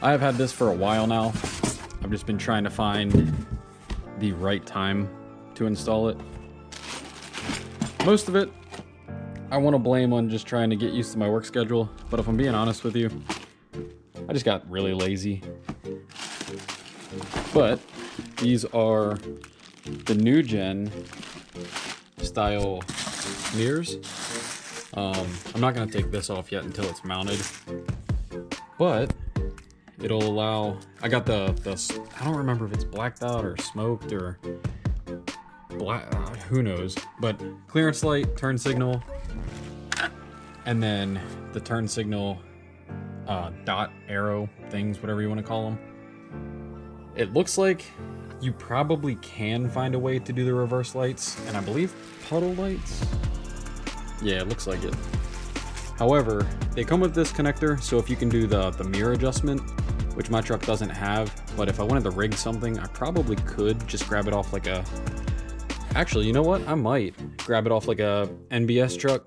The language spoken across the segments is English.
I have had this for a while now. I've just been trying to find the right time to install it. Most of it, I want to blame on just trying to get used to my work schedule, but if I'm being honest with you, I just got really lazy. But these are the new gen style mirrors. I'm not going to take this off yet until it's mounted, but it'll allow, I got the I don't remember if it's blacked out or smoked or black, who knows, but clearance light, turn signal, and then the turn signal dot arrow things, whatever you want to call them. It looks like you probably can find a way to do the reverse lights, and I believe puddle lights. Yeah, it looks like it. However, they come with this connector, so if you can do the mirror adjustment, which my truck doesn't have, but if I wanted to rig something, I probably could just grab it off like a... Actually, you know what? I might grab it off like a NBS truck.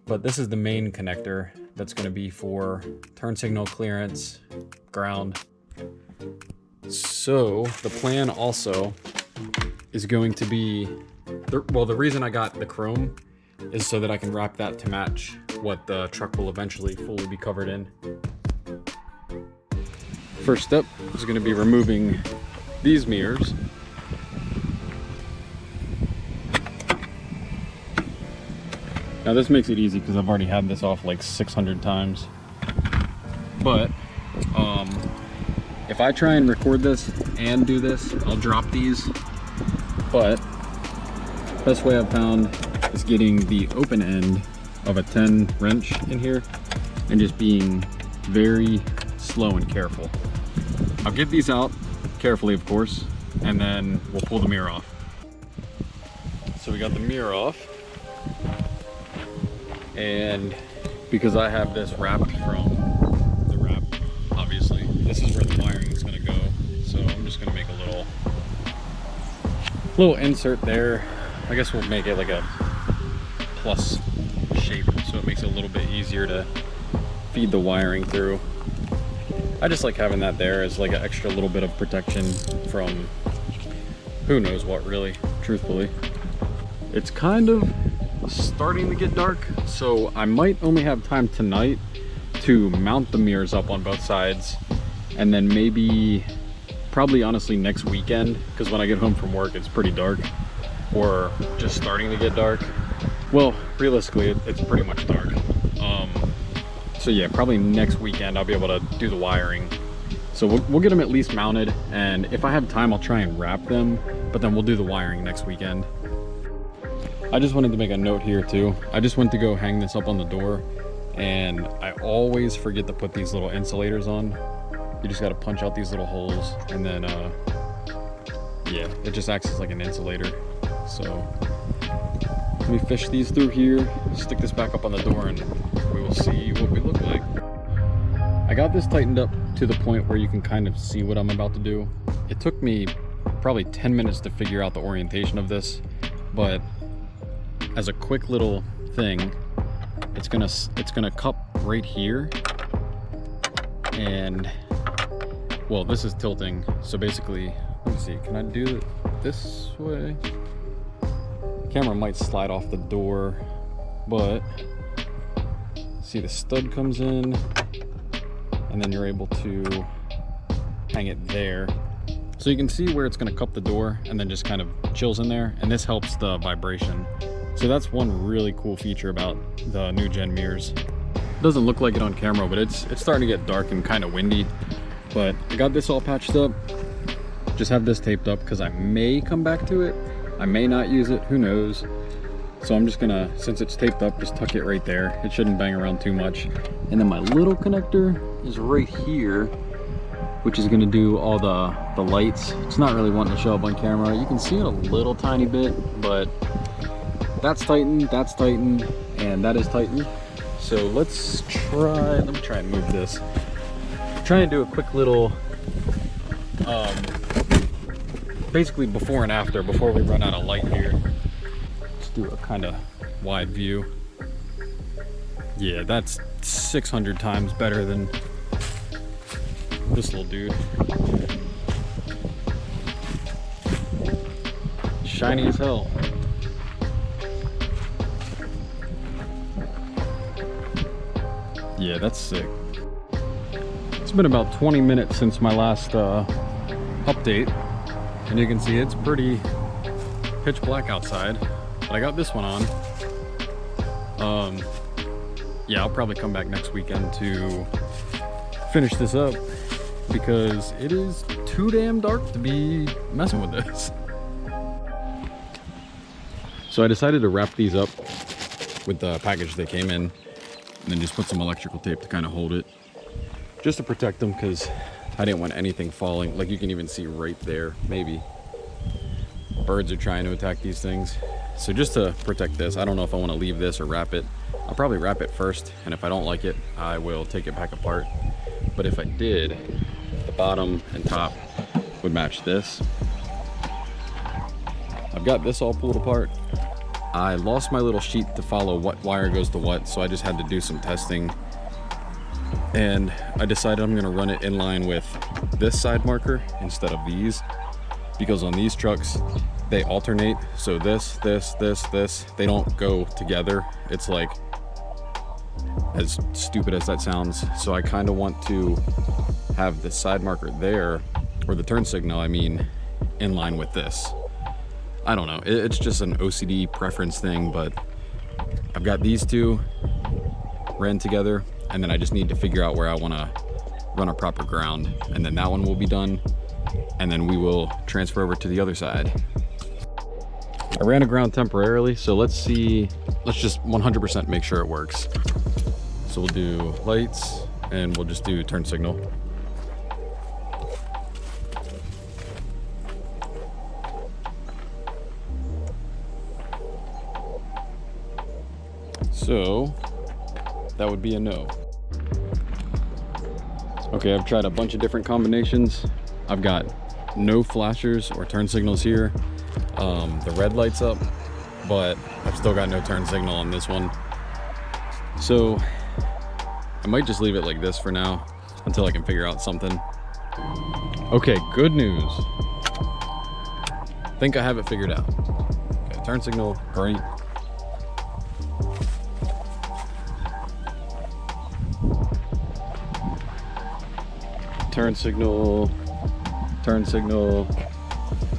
But this is the main connector that's going to be for turn signal, clearance, ground. So the plan also is going to be... Well, the reason I got the chrome is so that I can wrap that to match what the truck will eventually fully be covered in. First step is going to be removing these mirrors. Now this makes it easy because I've already had this off like 600 times. But if I try and record this and do this, I'll drop these. But best way I've found is getting the open end of a 10 wrench in here and just being very slow and careful. I'll get these out carefully, of course, and then we'll pull the mirror off. So we got the mirror off, and because I have this wrapped from the wrap, obviously this is where the wiring is going to go, so I'm just going to make a little insert there. I guess we'll make it like a plus shape so it makes it a little bit easier to feed the wiring through. I just like having that there as like an extra little bit of protection from who knows what, really, truthfully. It's kind of starting to get dark, so I might only have time tonight to mount the mirrors up on both sides, and then maybe, probably honestly next weekend, because when I get home from work it's pretty dark, or just starting to get dark. Well, realistically, it's pretty much dark. So yeah, probably next weekend I'll be able to do the wiring. So we'll get them at least mounted, and if I have time I'll try and wrap them, but then we'll do the wiring next weekend. I just wanted to make a note here too. I just went to go hang this up on the door, and I always forget to put these little insulators on. You just got to punch out these little holes, and then yeah, it just acts as like an insulator. So let me fish these through here, stick this back up on the door, and we will see what we look like. I got this tightened up to the point where you can kind of see what I'm about to do. It took me probably 10 minutes to figure out the orientation of this, but as a quick little thing, it's gonna cup right here, and well, this is tilting, so basically, let me see, can I do it this way? Camera might slide off the door, but see, the stud comes in, and then you're able to hang it there. So you can see where it's going to cup the door and then just kind of chills in there, and this helps the vibration. So that's one really cool feature about the new gen mirrors. It doesn't look like it on camera, but it's starting to get dark and kind of windy. But I got this all patched up. Just have this taped up because I may come back to it. I may not use it, who knows. So I'm just gonna, since it's taped up, just tuck it right there. It shouldn't bang around too much. And then my little connector is right here, which is gonna do all the lights. It's not really wanting to show up on camera. You can see it a little tiny bit, but that's tightened, and that is tightened. So let's try, let me try and move this. Try and do a quick little, basically before and after, before we run out of light here. Let's do a kind of wide view. Yeah, that's 600 times better than This little dude. Shiny as hell. Yeah, that's sick. It's been about 20 minutes since my last update, and you can see it's pretty pitch black outside, but I got this one on. Yeah, I'll probably come back next weekend to finish this up because it is too damn dark to be messing with this. So I decided to wrap these up with the package they came in, and then just put some electrical tape to kind of hold it, just to protect them, because I didn't want anything falling. Like you can even see right there, maybe. Birds are trying to attack these things. So just to protect this, I don't know if I want to leave this or wrap it. I'll probably wrap it first, and if I don't like it, I will take it back apart. But if I did, the bottom and top would match this. I've got this all pulled apart. I lost my little sheet to follow what wire goes to what, so I just had to do some testing. And I decided I'm gonna run it in line with this side marker instead of these, because on these trucks, they alternate. So this, they don't go together. It's like, as stupid as that sounds. So I kind of want to have the side marker there, or the turn signal, I mean, in line with this. I don't know, it's just an OCD preference thing, but I've got these two ran together, and then I just need to figure out where I want to run a proper ground, and then that one will be done, and then we will transfer over to the other side. I ran a ground temporarily, so let's just 100% make sure it works. So we'll do lights, and we'll just do turn signal. So that would be a no. Okay, I've tried a bunch of different combinations. I've got no flashers or turn signals here. The red light's up, but I've still got no turn signal on this one. So I might just leave it like this for now until I can figure out something. Okay, good news. I think I have it figured out. Okay, turn signal, great. Turn signal,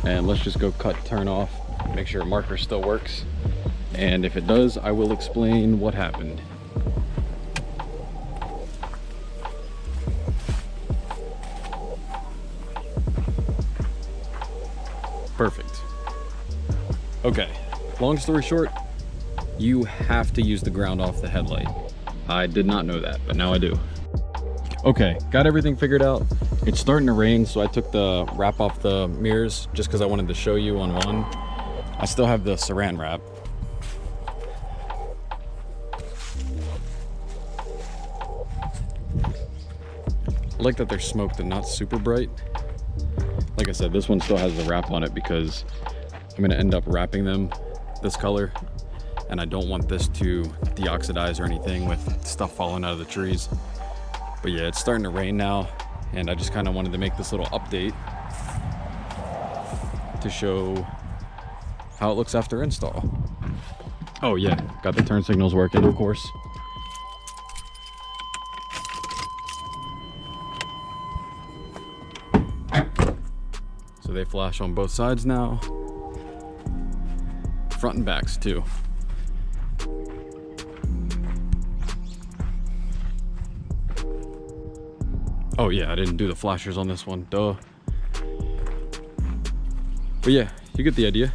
and let's just go cut turn off, make sure marker still works, and if it does, I will explain what happened. Perfect. Okay, long story short, you have to use the ground off the headlight. I did not know that, but now I do. Okay, got everything figured out. It's starting to rain, so I took the wrap off the mirrors just because I wanted to show you on one. I still have the saran wrap. I like that they're smoked and not super bright. Like I said, this one still has the wrap on it because I'm gonna end up wrapping them this color, and I don't want this to deoxidize or anything with stuff falling out of the trees. But yeah, it's starting to rain now, and I just kind of wanted to make this little update to show how it looks after install. Oh yeah, got the turn signals working, of course. So they flash on both sides now. Front and backs too. Oh yeah, I didn't do the flashers on this one, duh. But yeah, you get the idea.